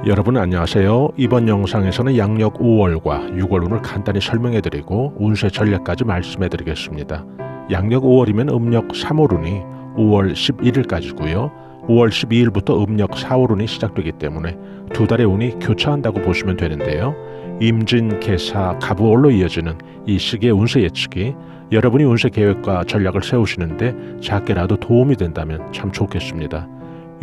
여러분 안녕하세요. 이번 영상에서는 양력 5월과 6월 운을 간단히 설명해드리고 운세 전략까지 말씀해드리겠습니다. 양력 5월이면 음력 3월 운이 5월 11일까지고요. 5월 12일부터 음력 4월 운이 시작되기 때문에 두 달의 운이 교차한다고 보시면 되는데요. 임진, 계사, 갑우월로 이어지는 이 시기의 운세 예측이 여러분이 운세 계획과 전략을 세우시는데 작게라도 도움이 된다면 참 좋겠습니다.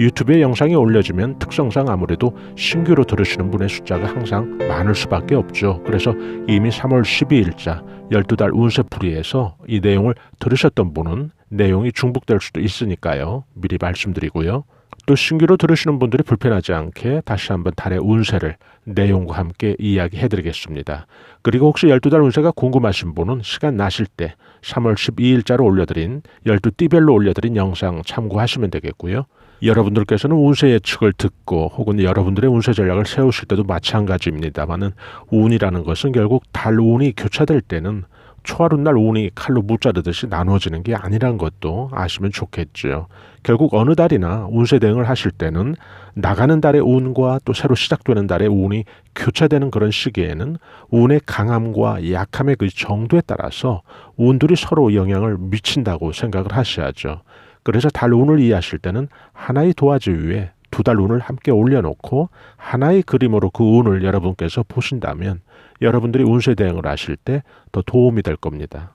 유튜브에 영상이 올려지면 특성상 아무래도 신규로 들으시는 분의 숫자가 항상 많을 수밖에 없죠. 그래서 이미 3월 12일자 12달 운세풀이에서 이 내용을 들으셨던 분은 내용이 중복될 수도 있으니까요. 미리 말씀드리고요. 또 신규로 들으시는 분들이 불편하지 않게 다시 한번 달의 운세를 내용과 함께 이야기해드리겠습니다. 그리고 혹시 12달 운세가 궁금하신 분은 시간 나실 때 3월 12일자로 올려드린 12띠별로 올려드린 영상 참고하시면 되겠고요. 여러분들께서는 운세 예측을 듣고 혹은 여러분들의 운세 전략을 세우실 때도 마찬가지입니다만은 운이라는 것은 결국 달 운이 교차될 때는 초하룻날 운이 칼로 무자르듯이 나눠지는 게 아니란 것도 아시면 좋겠죠. 결국 어느 달이나 운세 대응을 하실 때는 나가는 달의 운과 또 새로 시작되는 달의 운이 교차되는 그런 시기에는 운의 강함과 약함의 그 정도에 따라서 운들이 서로 영향을 미친다고 생각을 하셔야죠. 그래서 달 운을 이해하실 때는 하나의 도화지 위에 두 달 운을 함께 올려놓고 하나의 그림으로 그 운을 여러분께서 보신다면 여러분들이 운세 대응을 하실 때 더 도움이 될 겁니다.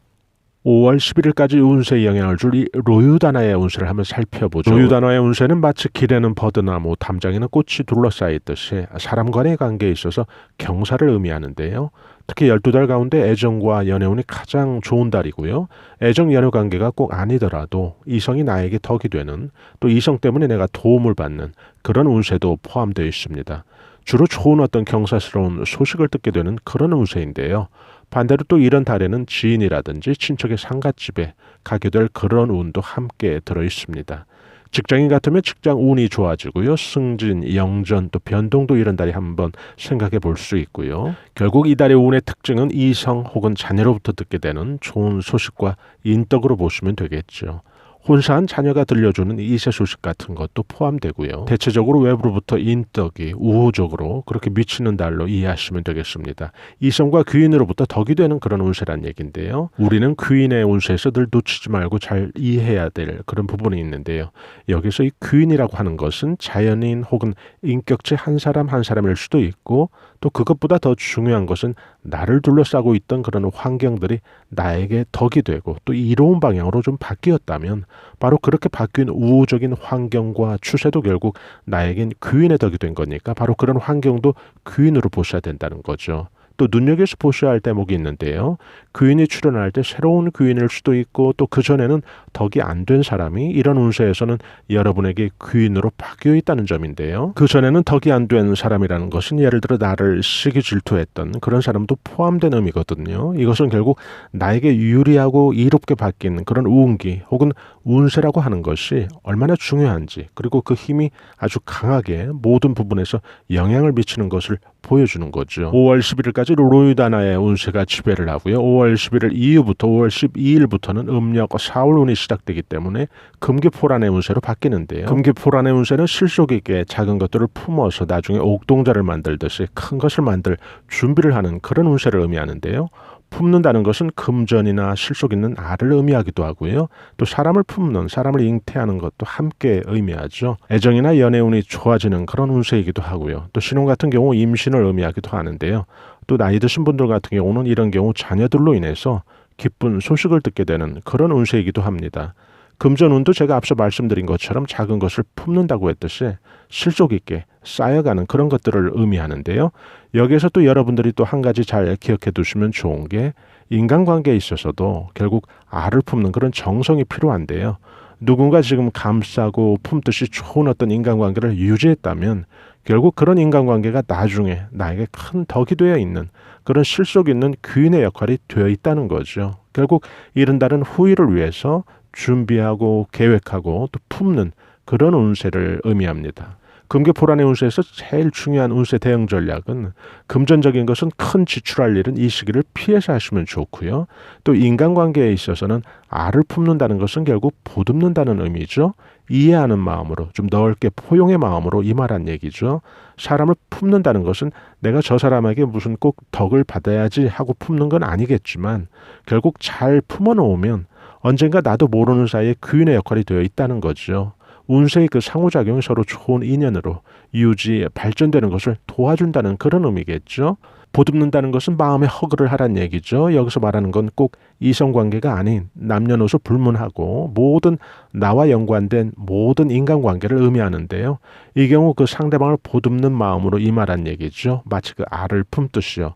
5월 11일까지 운세에 영향을 줄 이 로유단화의 운세를 한번 살펴보죠. 로유단화의 운세는 마치 길에는 버드나무, 담장에는 꽃이 둘러싸였듯이 사람 간의 관계에 있어서 경사를 의미하는데요. 특히 12달 가운데 애정과 연애운이 가장 좋은 달이고요. 애정 연애 관계가 꼭 아니더라도 이성이 나에게 덕이 되는, 또 이성 때문에 내가 도움을 받는 그런 운세도 포함되어 있습니다. 주로 좋은 어떤 경사스러운 소식을 듣게 되는 그런 운세인데요. 반대로 또 이런 달에는 지인이라든지 친척의 상갓집에 가게 될 그런 운도 함께 들어 있습니다. 직장인 같으면 직장 운이 좋아지고요. 승진, 영전, 또 변동도 이런 달이 한번 생각해 볼 수 있고요. 결국 이 달의 운의 특징은 이성 혹은 자녀로부터 듣게 되는 좋은 소식과 인덕으로 보시면 되겠죠. 혼사한 자녀가 들려주는 이세 소식 같은 것도 포함되고요. 대체적으로 외부로부터 인덕이 우호적으로 그렇게 미치는 달로 이해하시면 되겠습니다. 이성과 귀인으로부터 덕이 되는 그런 운세란 얘기인데요. 우리는 귀인의 운세에서 늘 놓치지 말고 잘 이해해야 될 그런 부분이 있는데요. 여기서 이 귀인이라고 하는 것은 자연인 혹은 인격체 한 사람 한 사람일 수도 있고, 또 그것보다 더 중요한 것은 나를 둘러싸고 있던 그런 환경들이 나에게 덕이 되고 또 이로운 방향으로 좀 바뀌었다면 바로 그렇게 바뀐 우호적인 환경과 추세도 결국 나에겐 귀인의 덕이 된 거니까 바로 그런 환경도 귀인으로 보셔야 된다는 거죠. 또 눈여겨서 보셔야 할 대목이 있는데요. 귀인이 출현할 때 새로운 귀인일 수도 있고, 또 그전에는 덕이 안 된 사람이 이런 운세에서는 여러분에게 귀인으로 바뀌어 있다는 점인데요. 그전에는 덕이 안 된 사람이라는 것은 예를 들어 나를 시기 질투했던 그런 사람도 포함된 의미거든요. 이것은 결국 나에게 유리하고 이롭게 바뀐 그런 운기 혹은 운세라고 하는 것이 얼마나 중요한지, 그리고 그 힘이 아주 강하게 모든 부분에서 영향을 미치는 것을 보여주는 거죠. 5월 11일까지 로유단화의 운세가 지배를 하고요. 5월 11일 이후부터 5월 12일부터는 음력 4월 운이 시작되기 때문에 금기포란의 운세로 바뀌는데요. 금기포란의 운세는 실속 있게 작은 것들을 품어서 나중에 옥동자를 만들듯이 큰 것을 만들 준비를 하는 그런 운세를 의미하는데요. 품는다는 것은 금전이나 실속 있는 알을 의미하기도 하고요. 또 사람을 품는, 사람을 잉태하는 것도 함께 의미하죠. 애정이나 연애운이 좋아지는 그런 운세이기도 하고요. 또 신혼 같은 경우 임신을 의미하기도 하는데요. 또 나이 드신 분들 같은 경우는 이런 경우 자녀들로 인해서 기쁜 소식을 듣게 되는 그런 운세이기도 합니다. 금전운도 제가 앞서 말씀드린 것처럼 작은 것을 품는다고 했듯이 실속 있게 쌓여가는 그런 것들을 의미하는데요. 여기에서 또 여러분들이 또 한 가지 잘 기억해 두시면 좋은 게 인간관계에 있어서도 결국 알을 품는 그런 정성이 필요한데요. 누군가 지금 감싸고 품듯이 좋은 어떤 인간관계를 유지했다면 결국 그런 인간관계가 나중에 나에게 큰 덕이 되어 있는 그런 실속 있는 귀인의 역할이 되어 있다는 거죠. 결국 이런 달은 후일을 위해서 준비하고 계획하고 또 품는 그런 운세를 의미합니다. 금계포란의 운세에서 제일 중요한 운세 대응 전략은 금전적인 것은 큰 지출할 일은 이 시기를 피해서 하시면 좋고요. 또 인간관계에 있어서는 알을 품는다는 것은 결국 보듬는다는 의미죠. 이해하는 마음으로, 좀 넓게 포용의 마음으로 임하란 얘기죠. 사람을 품는다는 것은 내가 저 사람에게 무슨 꼭 덕을 받아야지 하고 품는 건 아니겠지만 결국 잘 품어놓으면 언젠가 나도 모르는 사이에 귀인의 역할이 되어 있다는 거죠. 운세의 그 상호작용이 서로 좋은 인연으로 유지, 발전되는 것을 도와준다는 그런 의미겠죠. 보듬는다는 것은 마음에 허그를 하란 얘기죠. 여기서 말하는 건 꼭 이성관계가 아닌 남녀노소 불문하고 모든 나와 연관된 모든 인간관계를 의미하는데요. 이 경우 그 상대방을 보듬는 마음으로 임하란 얘기죠. 마치 그 알을 품듯이요.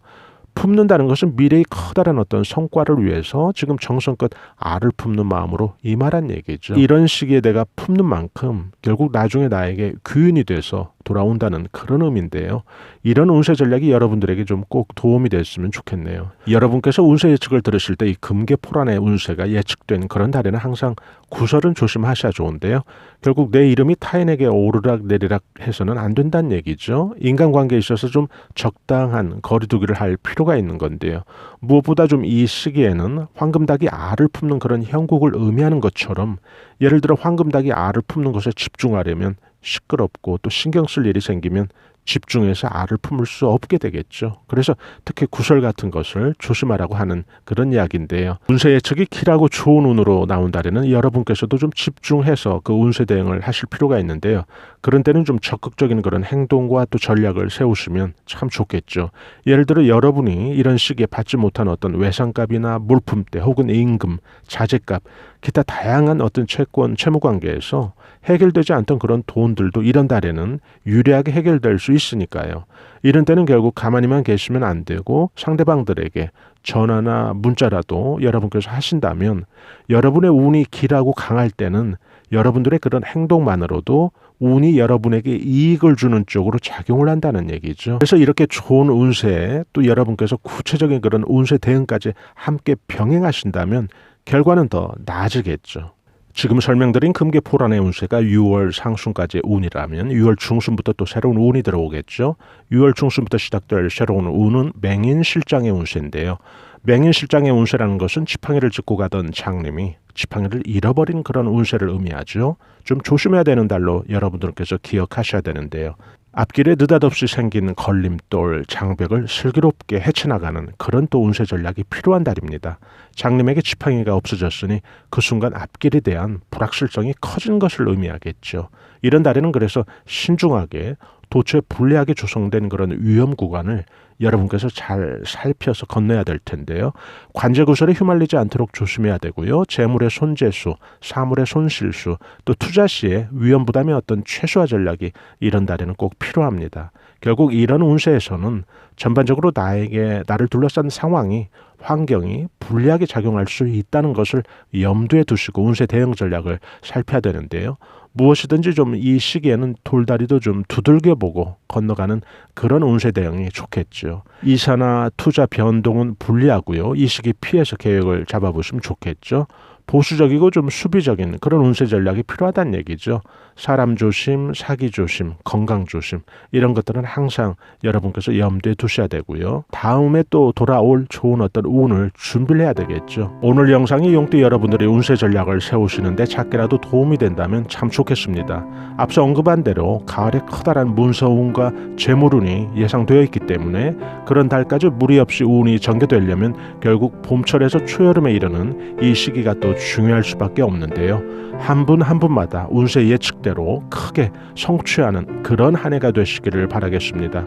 품는다는 것은 미래의 커다란 어떤 성과를 위해서 지금 정성껏 알을 품는 마음으로 임하란 얘기죠. 이런 시기에 내가 품는 만큼 결국 나중에 나에게 귀인이 돼서 돌아온다는 그런 의미인데요. 이런 운세 전략이 여러분들에게 좀 꼭 도움이 됐으면 좋겠네요. 여러분께서 운세 예측을 들으실 때 이 금계포란의 운세가 예측된 그런 달에는 항상 구설은 조심하셔야 좋은데요. 결국 내 이름이 타인에게 오르락 내리락 해서는 안 된다는 얘기죠. 인간관계에 있어서 좀 적당한 거리두기를 할 필요가 있는 건데요. 무엇보다 좀 이 시기에는 황금닭이 알을 품는 그런 형국을 의미하는 것처럼 예를 들어 황금닭이 알을 품는 것에 집중하려면 시끄럽고 또 신경 쓸 일이 생기면 집중해서 알을 품을 수 없게 되겠죠. 그래서 특히 구설 같은 것을 조심하라고 하는 그런 이야기인데요. 운세 예측이 길하고 좋은 운으로 나온 달에는 여러분께서도 좀 집중해서 그 운세 대응을 하실 필요가 있는데요. 그런 때는 좀 적극적인 그런 행동과 또 전략을 세우시면 참 좋겠죠. 예를 들어 여러분이 이런 시기에 받지 못한 어떤 외상값이나 물품대 혹은 임금, 자재값, 기타 다양한 어떤 채권, 채무관계에서 해결되지 않던 그런 돈들도 이런 달에는 유리하게 해결될 수 있으니까요. 이런 때는 결국 가만히만 계시면 안 되고 상대방들에게 전화나 문자라도 여러분께서 하신다면 여러분의 운이 길하고 강할 때는 여러분들의 그런 행동만으로도 운이 여러분에게 이익을 주는 쪽으로 작용을 한다는 얘기죠. 그래서 이렇게 좋은 운세에 또 여러분께서 구체적인 그런 운세 대응까지 함께 병행하신다면 결과는 더 나아지겠죠. 지금 설명드린 금계포란의 운세가 6월 상순까지의 운이라면 6월 중순부터 또 새로운 운이 들어오겠죠. 6월 중순부터 시작될 새로운 운은 맹인실장의 운세인데요. 맹인실장의 운세라는 것은 지팡이를 짚고 가던 장님이 지팡이를 잃어버린 그런 운세를 의미하죠. 좀 조심해야 되는 달로 여러분들께서 기억하셔야 되는데요. 앞길에 느닷없이 생긴 걸림돌, 장벽을 슬기롭게 헤쳐나가는 그런 또 운세 전략이 필요한 달입니다. 장님에게 지팡이가 없어졌으니 그 순간 앞길에 대한 불확실성이 커진 것을 의미하겠죠. 이런 달에는 그래서 신중하게 도처에 불리하게 조성된 그런 위험 구간을 여러분께서 잘 살펴서 건너야 될 텐데요. 관제구설에 휘말리지 않도록 조심해야 되고요. 재물의 손재수, 사물의 손실수, 또 투자 시에 위험 부담의 어떤 최소화 전략이 이런 달에는 꼭 필요합니다. 결국 이런 운세에서는 전반적으로 나를 둘러싼 상황이 환경이 불리하게 작용할 수 있다는 것을 염두에 두시고 운세 대응 전략을 살펴야 되는데요. 무엇이든지 좀 이 시기에는 돌다리도 좀 두들겨보고 건너가는 그런 운세 대응이 좋겠죠. 이사나 투자 변동은 불리하고요. 이 시기 피해서 계획을 잡아보시면 좋겠죠. 보수적이고 좀 수비적인 그런 운세 전략이 필요하다는 얘기죠. 사람 조심, 사기 조심, 건강 조심 이런 것들은 항상 여러분께서 염두에 두셔야 되고요. 다음에 또 돌아올 좋은 어떤 운을 준비를 해야 되겠죠. 오늘 영상이 용띠 여러분들의 운세 전략을 세우시는데 작게라도 도움이 된다면 참 좋겠습니다. 앞서 언급한 대로 가을에 커다란 문서운과 재물운이 예상되어 있기 때문에 그런 달까지 무리 없이 운이 전개되려면 결국 봄철에서 초여름에 이르는 이 시기가 또 중요할 수밖에 없는데요. 한 분 한 분마다 운세 예측대로 크게 성취하는 그런 한 해가 되시기를 바라겠습니다.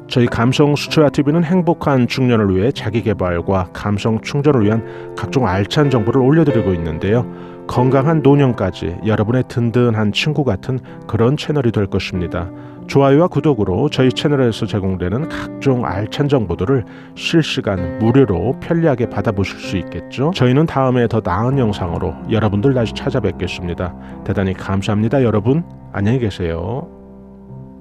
저희 감성수초야TV는 행복한 중년을 위해 자기개발과 감성 충전을 위한 각종 알찬 정보를 올려드리고 있는데요. 건강한 노년까지 여러분의 든든한 친구 같은 그런 채널이 될 것입니다. 좋아요와 구독으로 저희 채널에서 제공되는 각종 알찬 정보들을 실시간 무료로 편리하게 받아보실 수 있겠죠. 저희는 다음에 더 나은 영상으로 여러분들 다시 찾아뵙겠습니다. 대단히 감사합니다. 여러분 안녕히 계세요.